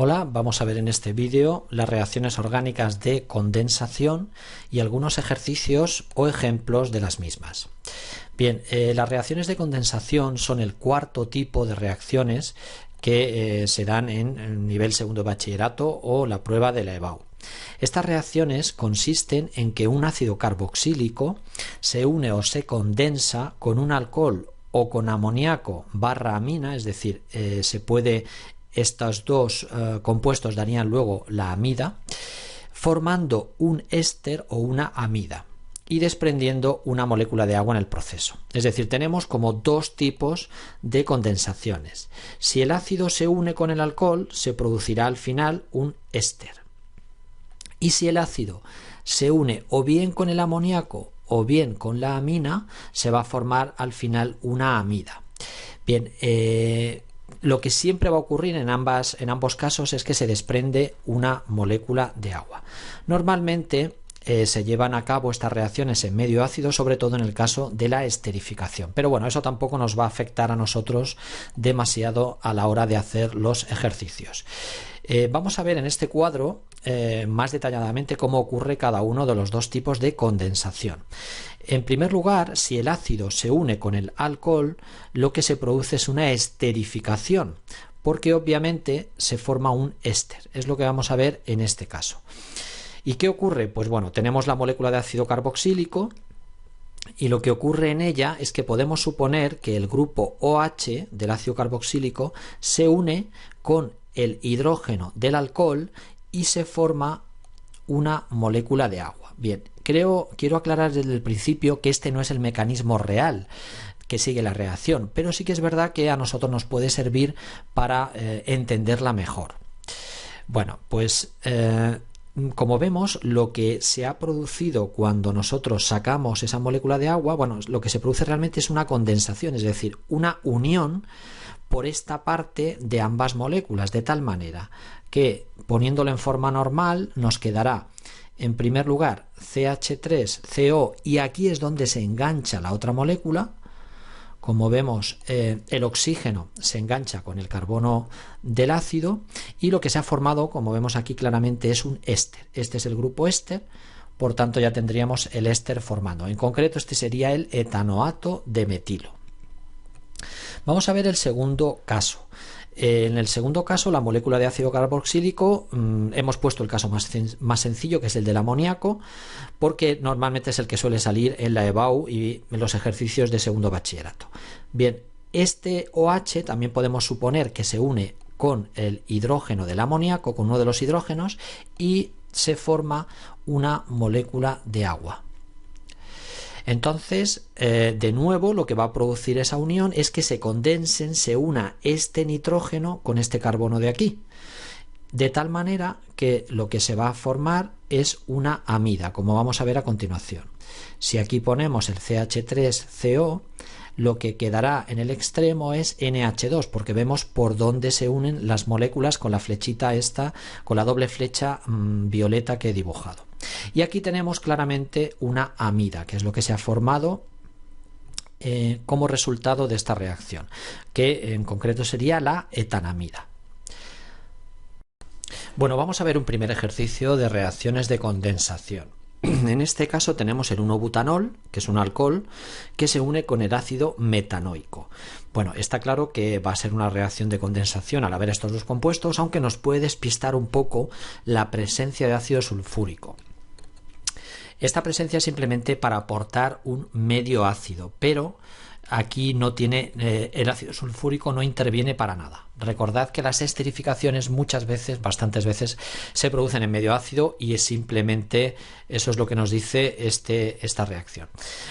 Hola, vamos a ver en este vídeo las reacciones orgánicas de condensación y algunos ejercicios o ejemplos de las mismas. Bien, las reacciones de condensación son el cuarto tipo de reacciones que se dan en el nivel segundo de bachillerato o la prueba de la EBAU. Estas reacciones consisten en que un ácido carboxílico se une o se condensa con un alcohol o con amoníaco barra amina, es decir, estos dos compuestos darían luego la amida, formando un éster o una amida y desprendiendo una molécula de agua en el proceso. Es decir, tenemos como dos tipos de condensaciones. Si el ácido se une con el alcohol, se producirá al final un éster. Y si el ácido se une o bien con el amoníaco o bien con la amina, se va a formar al final una amida. Bien, lo que siempre va a ocurrir en ambos casos es que se desprende una molécula de agua. Normalmente se llevan a cabo estas reacciones en medio ácido, sobre todo en el caso de la esterificación. Pero bueno, eso tampoco nos va a afectar a nosotros demasiado a la hora de hacer los ejercicios. Vamos a ver en este cuadro más detalladamente cómo ocurre cada uno de los dos tipos de condensación. En primer lugar, si el ácido se une con el alcohol, lo que se produce es una esterificación, porque obviamente se forma un éster. Es lo que vamos a ver en este caso. ¿Y qué ocurre? Pues bueno, tenemos la molécula de ácido carboxílico y lo que ocurre en ella es que podemos suponer que el grupo OH del ácido carboxílico se une con el hidrógeno del alcohol y se forma una molécula de agua. Bien, quiero aclarar desde el principio que este no es el mecanismo real que sigue la reacción, pero sí que es verdad que a nosotros nos puede servir para entenderla mejor. Bueno, pues como vemos, lo que se ha producido cuando nosotros sacamos esa molécula de agua, bueno, lo que se produce realmente es una condensación, es decir, una unión por esta parte de ambas moléculas, de tal manera que poniéndolo en forma normal nos quedará en primer lugar CH3CO y aquí es donde se engancha la otra molécula. Como vemos, el oxígeno se engancha con el carbono del ácido y lo que se ha formado, como vemos aquí claramente, es un éster. Este es el grupo éster, por tanto ya tendríamos el éster formando. En concreto este sería el etanoato de metilo. Vamos a ver el segundo caso. En el segundo caso, la molécula de ácido carboxílico, hemos puesto el caso más sencillo, que es el del amoníaco, porque normalmente es el que suele salir en la EBAU y en los ejercicios de segundo bachillerato. Bien, este OH también podemos suponer que se une con el hidrógeno del amoníaco, con uno de los hidrógenos, y se forma una molécula de agua. Entonces, de nuevo, lo que va a producir esa unión es que se condensen, se una este nitrógeno con este carbono de aquí, de tal manera que lo que se va a formar es una amida, como vamos a ver a continuación. Si aquí ponemos el CH3CO, lo que quedará en el extremo es NH2, porque vemos por dónde se unen las moléculas con la flechita esta, con la doble flecha violeta que he dibujado. Y aquí tenemos claramente una amida, que es lo que se ha formado como resultado de esta reacción, que en concreto sería la etanamida. Bueno, vamos a ver un primer ejercicio de reacciones de condensación. En este caso tenemos el 1-butanol, que es un alcohol, que se une con el ácido metanoico. Bueno, está claro que va a ser una reacción de condensación al haber estos dos compuestos, aunque nos puede despistar un poco la presencia de ácido sulfúrico. Esta presencia es simplemente para aportar un medio ácido, pero aquí no tiene el ácido sulfúrico no interviene para nada. Recordad que las esterificaciones muchas veces, bastantes veces, se producen en medio ácido y es simplemente eso es lo que nos dice esta reacción.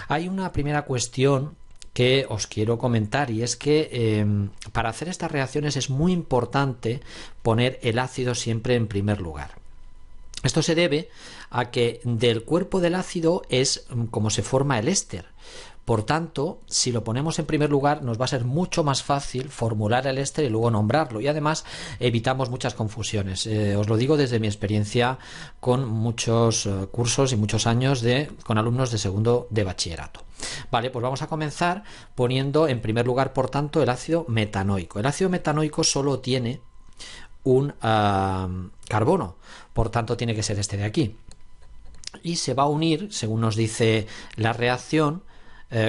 Hay una primera cuestión que os quiero comentar y es que para hacer estas reacciones es muy importante poner el ácido siempre en primer lugar. Esto se debe a que del cuerpo del ácido es como se forma el éster. Por tanto, si lo ponemos en primer lugar, nos va a ser mucho más fácil formular el éster y luego nombrarlo. Y además evitamos muchas confusiones. Os lo digo desde mi experiencia con muchos cursos y muchos años con alumnos de segundo de bachillerato. Vale, pues vamos a comenzar poniendo en primer lugar, por tanto, el ácido metanoico. El ácido metanoico solo tiene un carbono, por tanto tiene que ser este de aquí. Y se va a unir, según nos dice la reacción,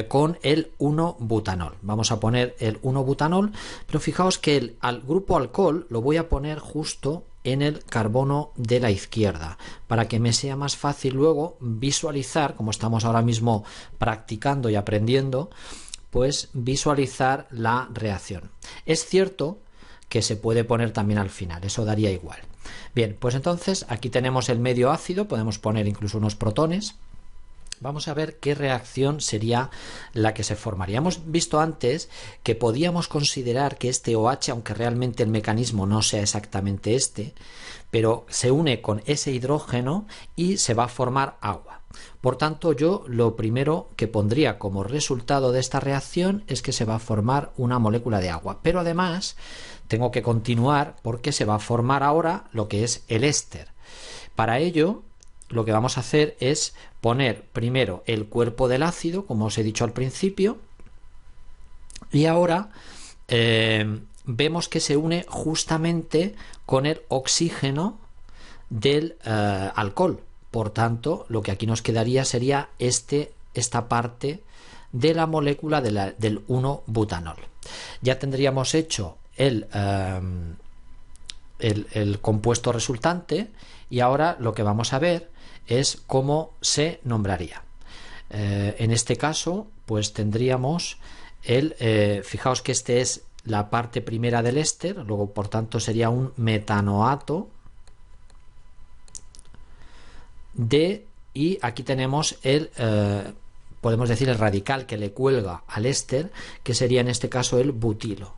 con el 1-butanol. Vamos a poner el 1-butanol, pero fijaos que al grupo alcohol lo voy a poner justo en el carbono de la izquierda, para que me sea más fácil luego visualizar, como estamos ahora mismo practicando y aprendiendo, pues visualizar la reacción. Es cierto que se puede poner también al final, eso daría igual. Bien, pues entonces aquí tenemos el medio ácido, podemos poner incluso unos protones. Vamos a ver qué reacción sería la que se formaría. Hemos visto antes que podíamos considerar que este OH, aunque realmente el mecanismo no sea exactamente este, pero se une con ese hidrógeno y se va a formar agua. Por tanto, yo lo primero que pondría como resultado de esta reacción es que se va a formar una molécula de agua. Pero además tengo que continuar porque se va a formar ahora lo que es el éster. Para ello, lo que vamos a hacer es poner primero el cuerpo del ácido, como os he dicho al principio, y ahora vemos que se une justamente con el oxígeno del alcohol. Por tanto, lo que aquí nos quedaría sería esta parte de la molécula del 1-butanol. Ya tendríamos hecho el compuesto resultante y ahora lo que vamos a ver es cómo se nombraría. En este caso, pues tendríamos fijaos que este es la parte primera del éster, luego por tanto sería un metanoato y aquí tenemos podemos decir el radical que le cuelga al éster, que sería en este caso el butilo.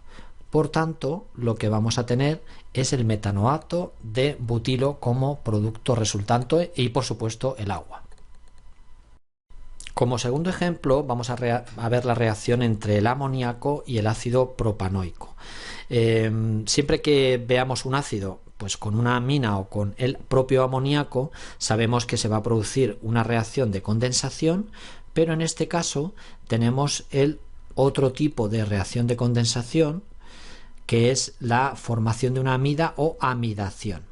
Por tanto, lo que vamos a tener es el metanoato de butilo como producto resultante y, por supuesto, el agua. Como segundo ejemplo, vamos a ver la reacción entre el amoníaco y el ácido propanoico. Siempre que veamos un ácido pues con una amina o con el propio amoníaco, sabemos que se va a producir una reacción de condensación, pero en este caso tenemos el otro tipo de reacción de condensación, que es la formación de una amida o amidación.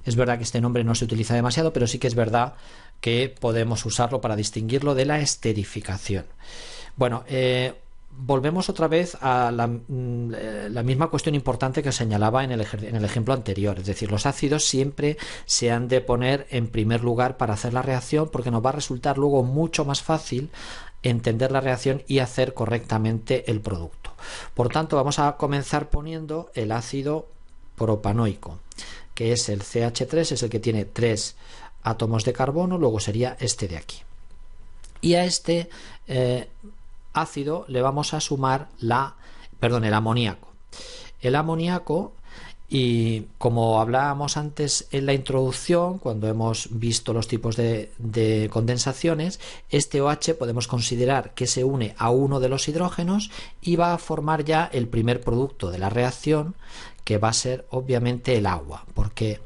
Es verdad que este nombre no se utiliza demasiado, pero sí que es verdad que podemos usarlo para distinguirlo de la esterificación. Bueno, volvemos otra vez a la misma cuestión importante que señalaba en el ejemplo anterior, es decir, los ácidos siempre se han de poner en primer lugar para hacer la reacción, porque nos va a resultar luego mucho más fácil entender la reacción y hacer correctamente el producto. Por tanto, vamos a comenzar poniendo el ácido propanoico, que es el CH3, es el que tiene 3 átomos de carbono, luego sería este de aquí. Y a este ácido le vamos a sumar el amoníaco. El amoníaco, y como hablábamos antes en la introducción, cuando hemos visto los tipos de condensaciones, este OH podemos considerar que se une a uno de los hidrógenos y va a formar ya el primer producto de la reacción, que va a ser obviamente el agua, porque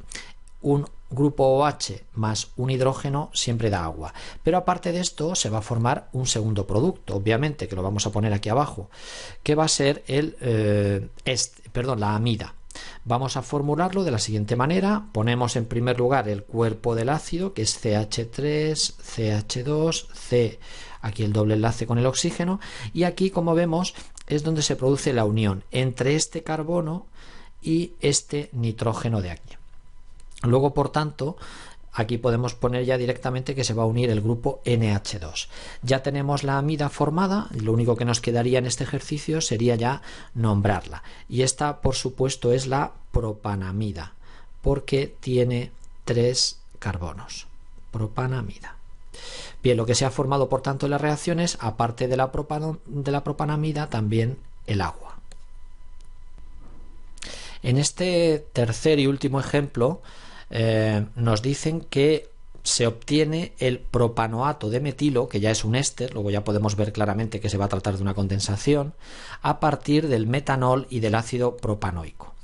un grupo OH más un hidrógeno siempre da agua. Pero aparte de esto se va a formar un segundo producto, obviamente, que lo vamos a poner aquí abajo, que va a ser la amida. Vamos a formularlo de la siguiente manera. Ponemos en primer lugar el cuerpo del ácido, que es CH3, CH2, C, aquí el doble enlace con el oxígeno, y aquí, como vemos, es donde se produce la unión entre este carbono y este nitrógeno de aquí. Luego, por tanto, aquí podemos poner ya directamente que se va a unir el grupo NH2. Ya tenemos la amida formada, y lo único que nos quedaría en este ejercicio sería ya nombrarla. Y esta, por supuesto, es la propanamida, porque tiene 3 carbonos. Propanamida. Bien, lo que se ha formado, por tanto, en las reacciones, aparte de la propanamida, también el agua. En este tercer y último ejemplo, nos dicen que se obtiene el propanoato de metilo, que ya es un éster, luego ya podemos ver claramente que se va a tratar de una condensación, a partir del metanol y del ácido propanoico.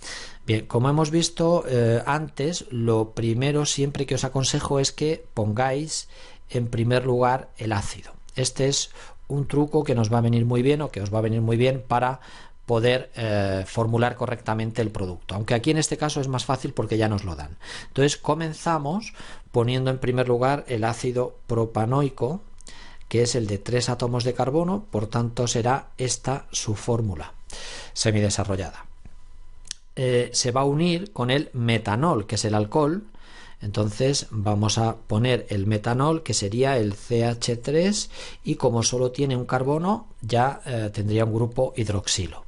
Bien, como hemos visto antes, lo primero siempre que os aconsejo es que pongáis en primer lugar el ácido. Este es un truco que nos va a venir muy bien, o que os va a venir muy bien para poder formular correctamente el producto, aunque aquí en este caso es más fácil porque ya nos lo dan. Entonces comenzamos poniendo en primer lugar el ácido propanoico, que es el de 3 átomos de carbono, por tanto será esta su fórmula semidesarrollada. Se va a unir con el metanol, que es el alcohol. Entonces vamos a poner el metanol, que sería el CH3, y como solo tiene un carbono ya tendría un grupo hidroxilo.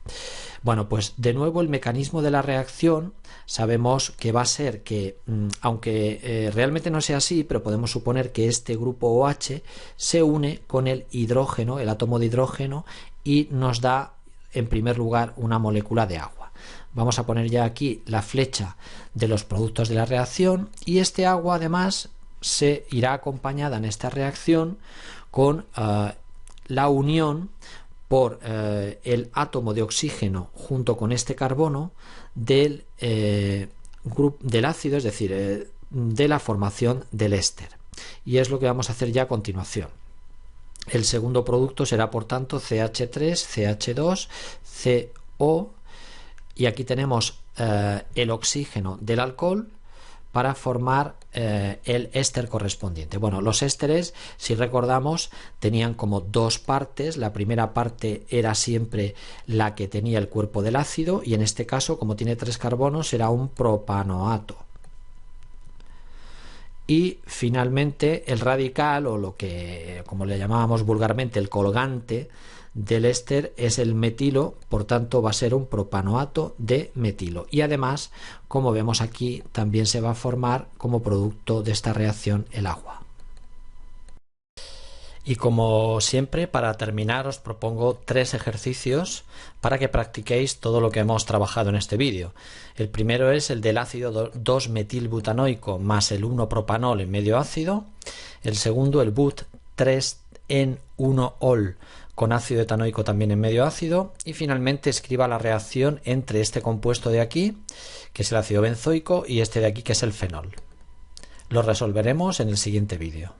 Bueno, pues de nuevo el mecanismo de la reacción sabemos que va a ser que, aunque realmente no sea así, pero podemos suponer que este grupo OH se une con el hidrógeno, el átomo de hidrógeno, y nos da en primer lugar una molécula de agua. Vamos a poner ya aquí la flecha de los productos de la reacción, y este agua además se irá acompañada en esta reacción con la unión por el átomo de oxígeno junto con este carbono del ácido, es decir, de la formación del éster. Y es lo que vamos a hacer ya a continuación. El segundo producto será por tanto CH3, CH2, CO, y aquí tenemos el oxígeno del alcohol para formar el éster correspondiente. Bueno, los ésteres, si recordamos, tenían como dos partes. La primera parte era siempre la que tenía el cuerpo del ácido, y en este caso, como tiene 3 carbonos, será un propanoato. Y finalmente el radical, o lo que como le llamábamos vulgarmente el colgante del éster, es el metilo, por tanto va a ser un propanoato de metilo. Y además, como vemos aquí, también se va a formar como producto de esta reacción el agua. Y como siempre, para terminar, os propongo 3 ejercicios para que practiquéis todo lo que hemos trabajado en este vídeo. El primero es el del ácido 2-metilbutanoico más el 1-propanol en medio ácido. El segundo, el but-3-en-1-ol con ácido etanoico también en medio ácido. Y finalmente escriba la reacción entre este compuesto de aquí, que es el ácido benzoico, y este de aquí, que es el fenol. Lo resolveremos en el siguiente vídeo.